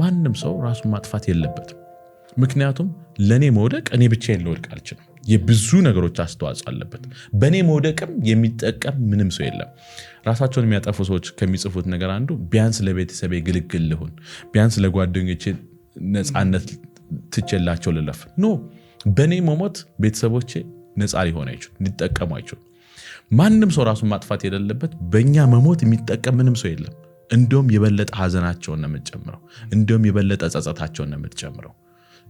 ማንም ሰው ራሱን ማጥፋት የለበትም ምክንያቱም ለኔ መውደቅ እኔ ብቻዬን ልወድቅ አልችልም የብዙ ነገሮች አስተዋጽኦ አለበት በኔ መውደቅም የሚጠቀም ምንም ሰው የለም ራሳቸውን የሚያጠፉ ሰዎች ከሚጽፉት ነገር አንዱ ቢያንስ ለቤተሰቤ ግልግል ልሁን ቢያንስ ለጓደኞቼ ነፃነት ትችላቸው ልለፍ ኖ በኔ መሞት ቤተሰቦቼ ነፃ ሊሆን አይችሉ ሊጠቀሙ አይችሉ ማንም ሰው ራሱን ማጥፋት የሌለበት በእኛ መሞት የሚጠቀም ምንም ሰው የለም እንደውም የበለጠ ሐዘናቸውን ነው የምትጨምረው እንደውም የበለጠ ጸጸታቸውን ነው የምትጨምረው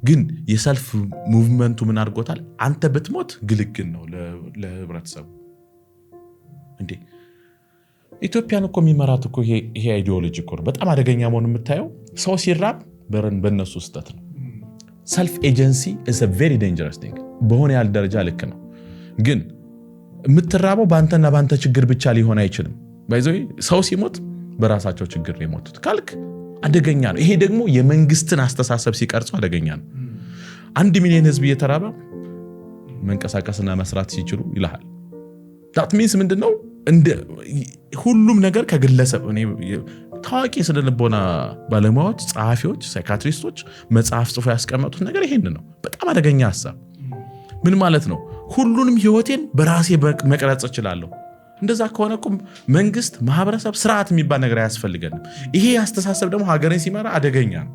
ግን የሰልፍ ሙቭመንቱ ምን አድርጎታል አንተ ብትሞት ግልግል ነው ለህብረተሰቡ እንዴ ኢትዮጵያን እኮ የሚመራት እኮ ይሄ አይዲዮሎጂ እኮ በጣም አደገኛ መሆኑን የምታየው ሰው ሲራብ በእነሱ ስተት ነው self agency is a very dangerous thing በሆነ ያህል ደረጃ ልክ ነው ግን የምትራበው ባንተና ባንተ ችግር ብቻ ሊሆን አይችልም ባይዘይ ሰው ሲሞት በራሳቸው ችግር ላይ ሞቱት ካልክ አደገኛ ነው ይሄ ደግሞ የመንግስትን አስተሳሰብ ሲቀርጹ አደገኛ ነው 1 ሚሊዮን ህዝብ እየተራበ መንቀሳቀስና መስራት ሲችሉ ይላል that means ምንድነው እንደ ሁሉም ነገር ከግለሰብ እኔ ታዋቂ ስለልቦና ባለሙያዎች ጸሐፊዎች ሳይካትሪስቶች መጽሐፍ ጽፎ ያስቀመጡት ነገር ይሄን ነው በጣም አደገኛ ሐሳብ ምን ማለት ነው ሁሉንም ህይወቴን በራሴ መቅረጽ እችላለሁ እንደዛ ከሆነ እኮ መንግስት ማህበረሰብ ስርዓት የሚባል ነገር ያስፈልገንም ይሄ አስተሳሰብ ደግሞ ሀገርን ሲመራ አደገኛ ነው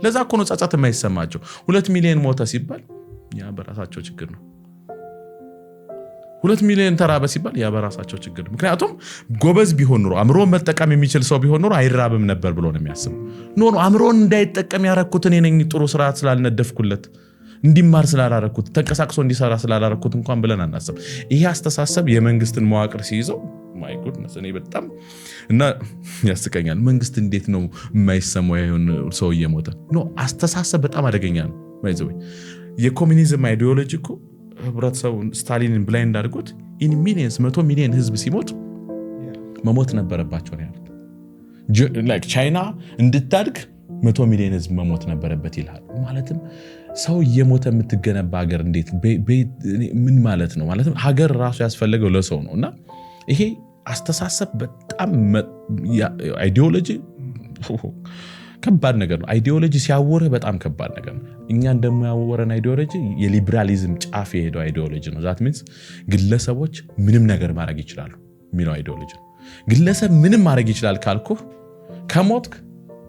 ለዛ እኮ ነው ጸጸት የማይሰማቸው 2 ሚሊዮን ሞተ ሲባል ያ በራሳቸው ችግር ነው 2 ሚሊዮን ተራበ ሲባል ያ በራሳቸው ችግር ነው ምክንያቱም ጎበዝ ቢሆን ኑሮ አምሮ መጠቀም የሚችል ሰው ቢሆን ኑሮ አይራብም ነበር ብሎ ነው የሚያስበው ኖ አምሮን እንዳይጠቀም ያረኩት እኔ ነኝ ጥሩ ስርዓት ስላልነደፍኩለት እንዲማር ስላላረኩት ተንቀሳቅሶ እንዲሰራ ስላላረኩት እንኳን ብለን አናስብ ይሄ አስተሳሰብ የመንግስትን መዋቅር ሲይዘው ማይ ጉድነስ እኔ በጣም እና ያስቀኛል መንግስት እንዴት ነው የማይሰማው ይሁን ሰው እየሞተ ኖ አስተሳሰብ በጣም አደገኛ ነው ባይዘው የኮሙኒዝም አይዲዮሎጂ እኮ ህብረተሰቡ ስታሊንን ብላይንድ አድርጎት ኢን ሚሊየንስ 100 ሚሊዮን ህዝብ ሲሞት መሞት ነበረባቸው ነው ያሉት ላይክ ቻይና እንድታድግ 100 ሚሊዮን ህዝብ መሞት ነበረበት ይላል ማለትም ሰው እየሞተ የምትገነባ ሀገር እንዴት ምን ማለት ነው ማለትም ሀገር ራሱ ያስፈልገው ለሰው ነውና ይሄ አስተሳሰብ በጣም አይዲዮሎጂ ከባድ ነገር ነው አይዲዮሎጂ ሲያወረ በጣም ከባድ ነገር ነው እኛ እንደማያወረን አይዲዮሎጂ የሊበራሊዝም ጫፍ የሄደው አይዲዮሎጂ ነው that means ግለሰቦች ምንም ነገር ማድረግ ይችላሉ የሚለው አይዲዮሎጂ ነው ግለሰብ ምንም ማድረግ ይችላል ካልኩ ከሞትክ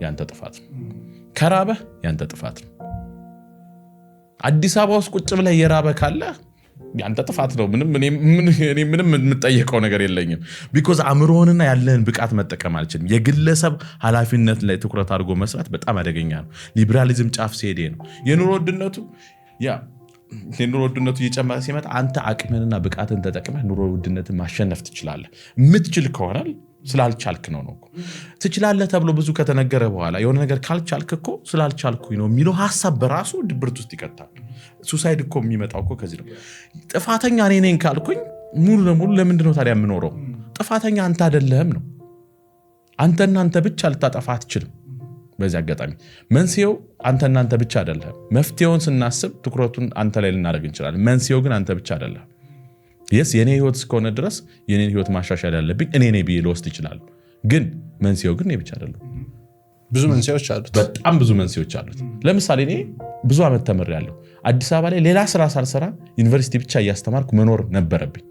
ያንተ ጥፋት ነው ከራበህ ያንተ ጥፋት ነው አዲስ አበባ ውስጥ ቁጭ ብለህ የራበ ካለ ያንተ ጥፋት ነው ምንም የምጠየቀው ነገር የለኝም because አምሮንና ያለህን ብቃት መጠቀም አልችልም የግለሰብ ኃላፊነት ላይ ትኩረት አድርጎ መስራት በጣም አደገኛ ነው ሊበራሊዝም ጫፍ ሲሄድ ነው የኑሮ ውድነቱ እየጨመረ ሲመጣ አንተ አቅምህንና ብቃትን ተጠቅመህ ኑሮ ውድነትን ማሸነፍ ትችላለህ የምትችል ከሆነ ስላልቻልክ ነው ትችላለህ ተብሎ ብዙ ከተነገረ በኋላ የሆነ ነገር ካልቻልክ እኮ ስላልቻልኩኝ ነው የሚለው ሐሳብ በራሱ ድብርት ውስጥ ይከታል ሱሳይድ እኮ የሚመጣው እኮ ከዚህ ነው ጥፋተኛ እኔ ነኝ ካልኩኝ ሙሉ ለሙሉ ለምንድን ነው ታዲያ የምኖረው ጥፋተኛ አንተ አይደለህም ነው አንተ ብቻ ልታጠፋ አትችልም በዚህ አጋጣሚ መንስኤው አንተ ብቻ አይደለህም መፍትሄውን ስናስብ ትኩረቱን አንተ ላይ ልናደርግ እንችላለን መንስኤው ግን አንተ ብቻ አይደለህም የኔ ህይወት እስከሆነ ድረስ የኔ ህይወት ማሻሻል ያለብኝ እኔ ነኝ ብዬ ልወስድ ይችላል ግን መንስኤው ግን እኔ ብቻ አይደለም ብዙ መንስኤዎች አሉት በጣም ብዙ መንስኤዎች አሉት ለምሳሌ እኔ ብዙ አመት ተመርያለሁ አዲስ አበባ ላይ ሌላ ስራ ሳልሰራ ዩኒቨርሲቲ ብቻ እያስተማርኩ መኖር ነበረብኝ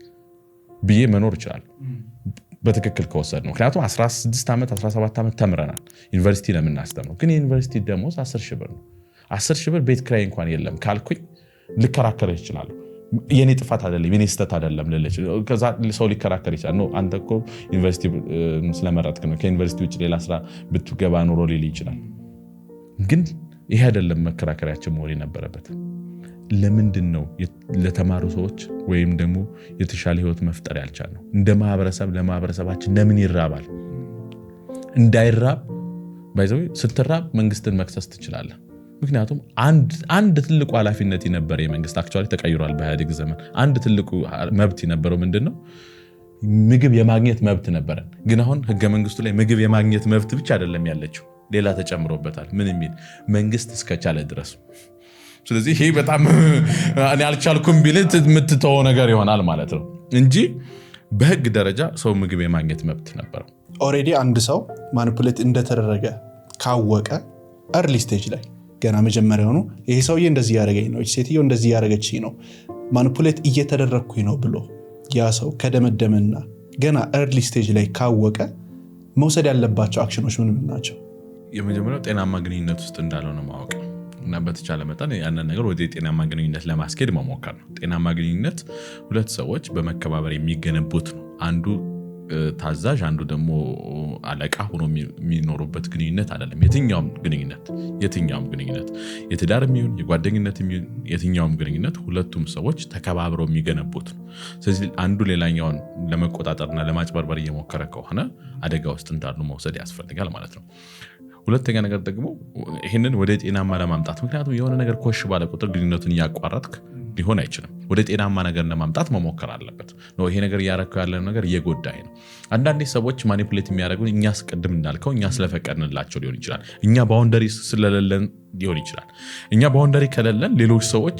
ብዬ መኖር ይችላል በትክክል ከወሰድነው ምክንያቱም 16 ዓመት 17 ዓመት ተምረናል ዩኒቨርሲቲ ለምን አስተምረው ግን ዩኒቨርሲቲ ደሞዝ 10,000 ብር ነው 10,000 ብር ቤት ክራይ እንኳን የለም ካልኩኝ ልከራከር ይችላል የኔ ጥፋት አይደለም የኔ ስተት አይደለም ለለች ከዛ ሰው ሊከራከር ይችላል ነው አንተ እኮ ዩኒቨርሲቲ ስለመረጥክ ነው ከዩኒቨርሲቲ ውጭ ሌላ ስራ ብትገባ ኖሮ ሊል ይችላል ግን ይሄ አይደለም መከራከሪያችን መሆን የነበረበት ለምንድን ነው ለተማሩ ሰዎች ወይም ደግሞ የተሻለ ህይወት መፍጠር ያልቻልነው እንደ ማህበረሰብ ለማህበረሰባችን ለምን ይራባል እንዳይራብ ባይዘው ስትራብ መንግስትን መክሰስ ትችላለህ ምክንያቱም አንድ ትልቁ ኃላፊነት የነበረ የመንግስት አክቹአሊ ተቀይሯል በኢህአዴግ ዘመን አንድ ትልቁ መብት የነበረው ምንድነው ምግብ የማግኘት መብት ነበር ግን አሁን ህገ መንግስቱ ላይ ምግብ የማግኘት መብት ብቻ አይደለም ያለችው ሌላ ተጨምሮበታል ምን የሚል መንግስት እስከቻለ ድረስ ስለዚህ ይሄ በጣም እኔ አልቻልኩም ቢልት የምትተው ነገር ይሆናል ማለት ነው እንጂ በህግ ደረጃ ሰው ምግብ የማግኘት መብት ነበር ኦሬዲ አንድ ሰው ማኒፑሌት እንደተደረገ ካወቀ early stage ላይ ገና መጀመሪያው ነው ይሄ ሰውዬ እንደዚህ ያደረገኝ ነው ሴትዮ እንደዚህ ያደረገችኝ ነው ማኒፑሌት እየተደረኩኝ ነው ብሎ ያ ሰው ከደመደመና ገና early stage ላይ ካወቀ መውሰድ ያለባቸው አክሽኖች ምን ናቸው? የመጀመሪያው ጤናማ ግንኙነት ውስጥ እንዳልሆነ ማወቅ እና በተቻለ መጠን ያንን ነገር ወደ ጤናማ ግንኙነት ለማስኬድ መሞከር ነው። ጤናማ ግንኙነት ሁለት ሰዎች በመከባበር የሚገነቡት ነው። አንዱ ታዛዥ አንዱ ደግሞ አለቃ ሆኖ የሚኖሩበት ግንኙነት አይደለም። የትኛውም ግንኙነት የትዳርም ይሁን የጓደኝነት ይሁን የትኛውም ግንኙነት ሁለቱም ሰዎች ተከባብረው የሚገነቡት ነው። ስለዚህ አንዱ ሌላኛውን ለመቆጣጠርና ለማጭበርበር እየሞከረ ከሆነ አደጋ ውስጥ እንዳሉ መውሰድ ያስፈልጋል ማለት ነው። ሁለተኛ ነገር ደግሞ ይህንን ወደ ጤናማ ለማምጣት ምክንያቱም የሆነ ነገር ኮሽ ባለ ቁጥር ግንኙነቱን እያቋረጥክ ሊሆን አይችልም። ወደ ጤናማ ነገር ለማምጣት መሞከር አለበት ነው። ይሄ ነገር እያረከው ያለ ነገር እየጎዳኝ ነው። አንዳንዴ ሰዎች ማኒፑሌት የሚያደርጉን እኛ አስቀድም እንዳልከው እኛ ስለፈቀድንላቸው ሊሆን ይችላል። እኛ ባውንደሪ ስለሌለን ሊሆን ይችላል። እኛ ባውንደሪ ከሌለን ሌሎች ሰዎች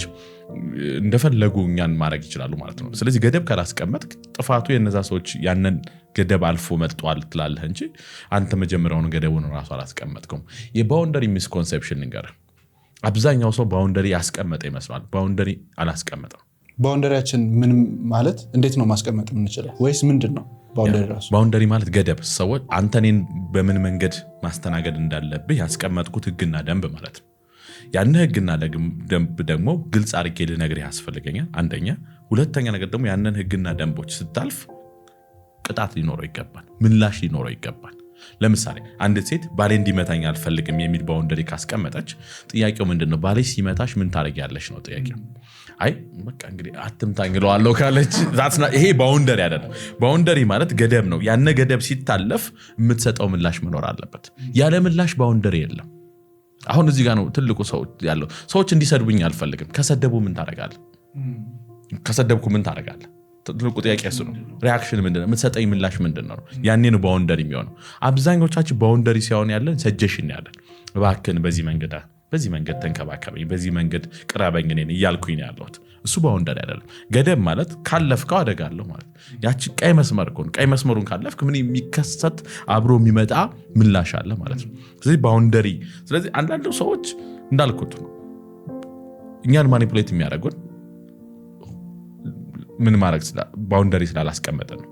እንደፈለጉ እኛን ማድረግ ይችላሉ ማለት ነው። ስለዚህ ገደብ ካላስቀመጥክ ጥፋቱ የነዛ ሰዎች ያንን ገደብ አልፎ መጥቷል ትላለህ እንጂ አንተ መጀመሪያውን ገደቡን ራሱ አላስቀመጥኩም። የባውንደሪ ሚስኮንሴፕሽን ነገር አብዛኛው ሰው ባውንደሪ ያስቀመጠ ይመስላል። ባውንደሪ አላስቀመጠም። ባውንደሪያችን ምን ማለት እንዴት ነው ማስቀመጥ የምንችለው ወይስ ምንድነው ባውንደሪ ራሱ? ባውንደሪ ማለት ገደብ ሰዎች አንተ እኔን በምን መንገድ ማስተናገድ እንዳለብህ ያስቀመጥኩት ህግና ደንብ ማለት ነው። ያን ህግና ደንብ ደግሞ ግልጽ አድርጌ ልነግርህ ያስፈልገኛል አንደኛ። ሁለተኛ ነገር ደግሞ ያንን ህግና ደንቦች ስታልፍ ቅጣት ሊኖረው ይገባል፣ ምላሽ ሊኖረው ይገባል። ለምሳሌ አንድ ሴት ባሌ እንዲመታኝ አልፈልግም የሚል ባውንደሪ ካስቀመጠች ጥያቄው ምንድነው? ባሌ ሲመታሽ ምን ታደርጊያለሽ ነው ጥያቄው። አይ በቃ እንግዲህ አትምታኝ እለዋለሁ ካለች ይሄ ባውንደሪ አይደለም። ባውንደሪ ማለት ገደብ ነው። ያነ ገደብ ሲታለፍ የምትሰጠው ምላሽ መኖር አለበት። ያለ ምላሽ ባውንደሪ የለም። አሁን እዚህ ጋር ነው ትልቁ ሰው ያለው። ሰዎች እንዲሰድቡኝ አልፈልግም። ከሰደቡ ምን ታደርጋለህ? ከሰደብኩ ምን ታደርጋለህ? ትልቁ ጥያቄ እሱ ነው። ሪአክሽን ምንድነው? የምትሰጠኝ ምላሽ ምንድነው? ያኔ ነው ባውንደሪ የሚሆነው። አብዛኞቻችን ባውንደሪ ሲሆን ያለን ሰጀሽን ያለን እባክህን በዚህ መንገድ ተንከባከበኝ፣ በዚህ መንገድ ቅረበኝ እኔን እያልኩኝ ነው ያለሁት። እሱ ባውንደሪ አይደለም። ገደብ ማለት ካለፍከው አደጋ አለው ማለት። ያቺ ቀይ መስመር ከሆነ ቀይ መስመሩን ካለፍክ ምን የሚከሰት አብሮ የሚመጣ ምላሽ አለ ማለት ነው። ስለዚህ ባውንደሪ ስለዚህ አንዳንድ ሰዎች እንዳልኩት እኛን ማኒፑሌት የሚያደርጉን ምን ማድረግ ባውንደሪ ስላላስቀመጠ ነው።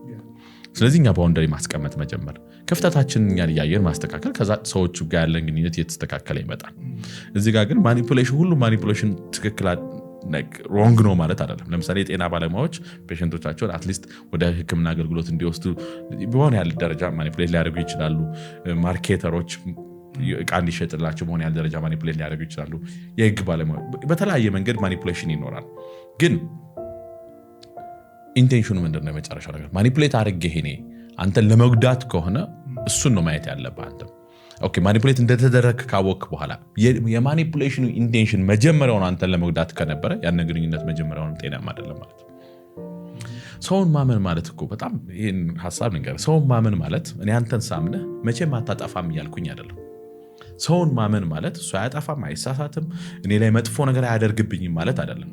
ስለዚህ እኛ ባውንደሪ ማስቀመጥ መጀመር ክፍተታችንን እኛን እያየን ማስተካከል ከዛ ሰዎቹ ጋር ያለን ግንኙነት እየተስተካከለ ይመጣል። እዚህ ጋር ግን ሁሉ ማኒፑሌሽን ትክክል ሮንግ ነው ማለት አይደለም። ለምሳሌ የጤና ባለሙያዎች ፔሸንቶቻቸውን አትሊስት ወደ ሕክምና አገልግሎት እንዲወስዱ በሆነ ያህል ደረጃ ማኒፑሌት ሊያደርጉ ይችላሉ። ማርኬተሮች ዕቃ እንዲሸጥላቸው በሆነ ያህል ደረጃ ማኒፑሌት ሊያደርጉ ይችላሉ። የህግ ባለሙያዎች በተለያየ መንገድ ማኒፑሌሽን ይኖራል። ግን ኢንቴንሽኑ ምንድን ነው? የመጨረሻው ነገር ማኒፑሌት አድርጌ እኔ አንተን ለመጉዳት ከሆነ እሱን ነው ማየት ያለብህ አንተ። ኦኬ ማኒፑሌት እንደተደረገ ካወቅክ በኋላ የማኒፑሌሽኑ ኢንቴንሽን መጀመሪያውን አንተን ለመጉዳት ከነበረ ያን ግንኙነት መጀመሪያውን ጤናማ አይደለም ማለት ነው። ሰውን ማመን ማለት እኮ በጣም ይሄን ሐሳብ ነገር ሰውን ማመን ማለት እኔ አንተን ሳምነህ መቼም አታጠፋም እያልኩኝ አይደለም። ሰውን ማመን ማለት እሱ አያጠፋም፣ አይሳሳትም፣ እኔ ላይ መጥፎ ነገር አያደርግብኝም ማለት አይደለም።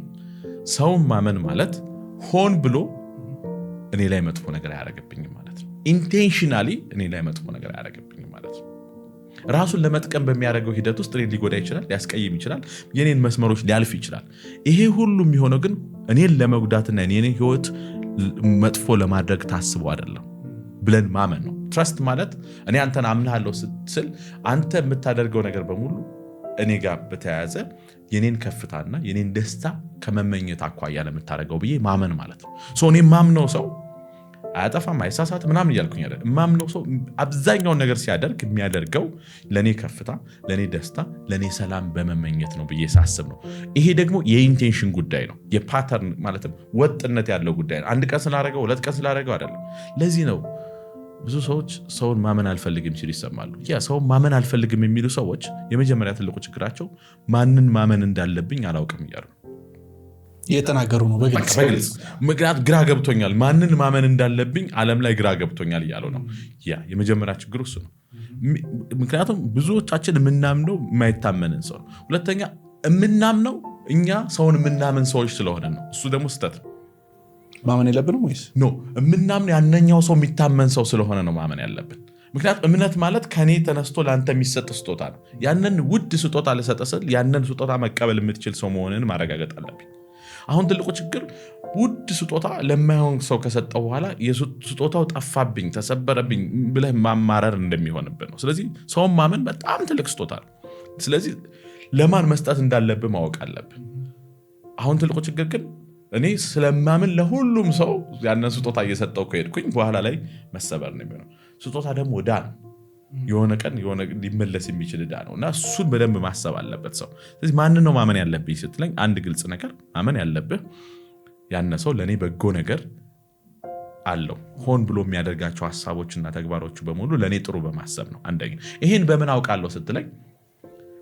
ሰውን ማመን ማለት ሆን ብሎ እኔ ላይ መጥፎ ነገር አያደርግብኝም ማለት ነው። ኢንቴንሽናሊ እኔ ላይ መጥፎ ነገር አያደርግብኝም ማለት ነው። ራሱን ለመጥቀም በሚያደርገው ሂደት ውስጥ እኔን ሊጎዳ ይችላል፣ ሊያስቀይም ይችላል፣ የኔን መስመሮች ሊያልፍ ይችላል። ይሄ ሁሉ የሚሆነው ግን እኔን ለመጉዳትና እኔን ህይወት መጥፎ ለማድረግ ታስቦ አይደለም ብለን ማመን ነው። ትረስት ማለት እኔ አንተን አምናለሁ ስትል አንተ የምታደርገው ነገር በሙሉ እኔ ጋር በተያያዘ የኔን ከፍታና የኔን ደስታ ከመመኘት አኳያ ለምታደርገው ብዬ ማመን ማለት ነው። እኔ ማምነው ሰው አያጠፋም አይሳሳት ምናምን እያልኩኝ አይደል። ማምነው ሰው አብዛኛውን ነገር ሲያደርግ የሚያደርገው ለኔ ከፍታ፣ ለኔ ደስታ፣ ለኔ ሰላም በመመኘት ነው ብዬ ሳስብ ነው። ይሄ ደግሞ የኢንቴንሽን ጉዳይ ነው። የፓተርን ማለትም ወጥነት ያለው ጉዳይ ነው። አንድ ቀን ስላደረገው 2 ቀን ስላደረገው አይደለም። ለዚህ ነው ብዙ ሰዎች ሰውን ማመን አልፈልግም ሲሉ ይሰማሉ። ሰውን ማመን አልፈልግም የሚሉ ሰዎች የመጀመሪያ ትልቁ ችግራቸው ማንን ማመን እንዳለብኝ አላውቅም እያሉ እየተናገሩ ነው በግልጽ። ምክንያት ግራ ገብቶኛል፣ ማንን ማመን እንዳለብኝ ዓለም ላይ ግራ ገብቶኛል እያሉ ነው። የመጀመሪያ ችግሩ እሱ ነው። ምክንያቱም ብዙዎቻችን የምናምነው የማይታመንን ሰው ነው። ሁለተኛ የምናምነው እኛ ሰውን የምናምን ሰዎች ስለሆነ ነው። እሱ ደግሞ ስህተት ነው። ማመን የለብንም ወይስ ኖ? የምናምነው ያነኛው ሰው የሚታመን ሰው ስለሆነ ነው ማመን ያለብን። ምክንያቱም እምነት ማለት ከኔ ተነስቶ ለአንተ የሚሰጥ ስጦታ ነው። ያንን ውድ ስጦታ ልሰጥ ስል ያንን ስጦታ መቀበል የምትችል ሰው መሆንን ማረጋገጥ አለብኝ። አሁን ትልቁ ችግር ውድ ስጦታ ለማይሆን ሰው ከሰጠው በኋላ ስጦታው ጠፋብኝ፣ ተሰበረብኝ ብለህ ማማረር እንደሚሆንብን ነው። ስለዚህ ሰውን ማመን በጣም ትልቅ ስጦታ ነው። ስለዚህ ለማን መስጠት እንዳለብህ ማወቅ አለብህ። አሁን ትልቁ ችግር ግን እኔ ስለማምን ለሁሉም ሰው ያንን ስጦታ እየሰጠው ከሄድኩኝ በኋላ ላይ መሰበር ነው የሚሆነው። ስጦታ ደግሞ ዕዳ ነው። የሆነ ቀን የሆነ ሊመለስ የሚችል ዕዳ ነው እና እሱን በደንብ ማሰብ አለበት ሰው። ስለዚህ ማንን ነው ማመን ያለብኝ ስትለኝ አንድ ግልጽ ነገር ማመን ያለብህ ያነ ሰው ለእኔ በጎ ነገር አለው። ሆን ብሎ የሚያደርጋቸው ሀሳቦችና ተግባሮቹ በሙሉ ለእኔ ጥሩ በማሰብ ነው። አንደኛ ይህን በምን አውቃለሁ ስትለኝ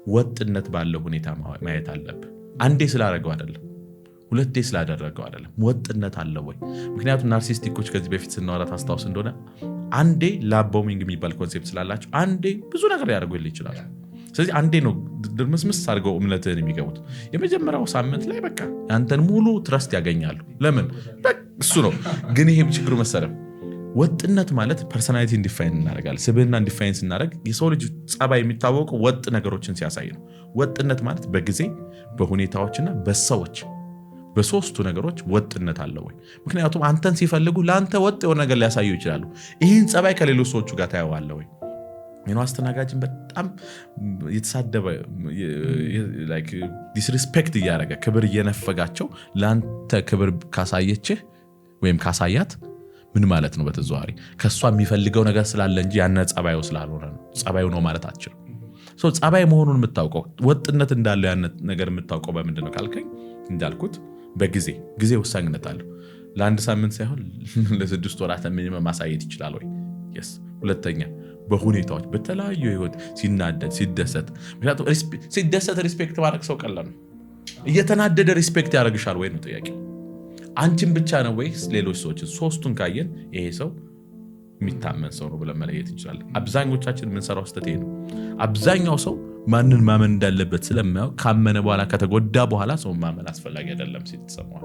ወጥነት ባለው ሁኔታ ማየት አለብህ። አንዴ ስላደረገው አይደለም፣ ሁለቴ ስላደረገው አይደለም። ወጥነት አለው ወይ? ምክንያቱም ናርሲስቲኮች ከዚህ በፊት ስናወራ ታስታውስ እንደሆነ አንዴ ላብ ቦሚንግ የሚባል ኮንሴፕት ስላላቸው አንዴ ብዙ ነገር ሊያደርጉልህ ይችላሉ። ስለዚህ አንዴ ነው ድርምስምስ አድርገው እምነትህን የሚገቡት። የመጀመሪያው ሳምንት ላይ በቃ ያንተን ሙሉ ትረስት ያገኛሉ። ለምን? እሱ ነው። ግን ይሄ ችግሩ መሰለም ወጥነት ማለት ፐርሶናሊቲ እንዲፋይን እናደርጋለን። ስብዕና እንዲፋይን ስናደርግ የሰው ልጅ ጸባይ የሚታወቀው ወጥ ነገሮችን ሲያሳይ ነው። ወጥነት ማለት በጊዜ በሁኔታዎችና በሰዎች በሶስቱ ነገሮች ወጥነት አለ ወይ? ምክንያቱም አንተን ሲፈልጉ ለአንተ ወጥ የሆነ ነገር ሊያሳዩ ይችላሉ። ይህን ጸባይ ከሌሎች ሰዎቹ ጋር ታየዋለ ወይ? አስተናጋጅን በጣም የተሳደበ ዲስሪስፔክት እያደረገ ክብር እየነፈጋቸው ለአንተ ክብር ካሳየችህ ወይም ካሳያት ምን ማለት ነው? በተዘዋዋሪ ከእሷ የሚፈልገው ነገር ስላለ እንጂ ያነ ጸባዩ ስላልሆነ ነው። ጸባዩ ነው ማለት አትችልም። ጸባይ መሆኑን የምታውቀው ወጥነት እንዳለው ያነ ነገር የምታውቀው በምንድን ነው ካልከኝ እንዳልኩት ጊዜ ወሳኝነት አለው። ለአንድ ሳምንት ሳይሆን ለ6 ወራት ሚኒመም ማሳየት ይችላል ወይ? yes። ሁለተኛ በሁኔታዎች በተለያዩ ህይወት ሲናደድ ሲደሰት፣ ምክንያቱም ሲደሰት ሪስፔክት ማድረግ ሰው ቀላል ነው። እየተናደደ ሪስፔክት ያደርግሻል ወይ ነው ጥያቄ። አንቺን ብቻ ነው ወይስ ሌሎች ሰዎችን? ሶስቱን ካየን ይሄ ሰው የሚታመን ሰው ነው ብለን መለየት እንችላለን። አብዛኞቻችን የምንሰራው ስህተት ይሄ ነው። አብዛኛው ሰው ማንን ማመን እንዳለበት ስለማያውቅ ካመነ በኋላ ከተጎዳ በኋላ ሰው ማመን አስፈላጊ አይደለም ሲል ተሰማዋል።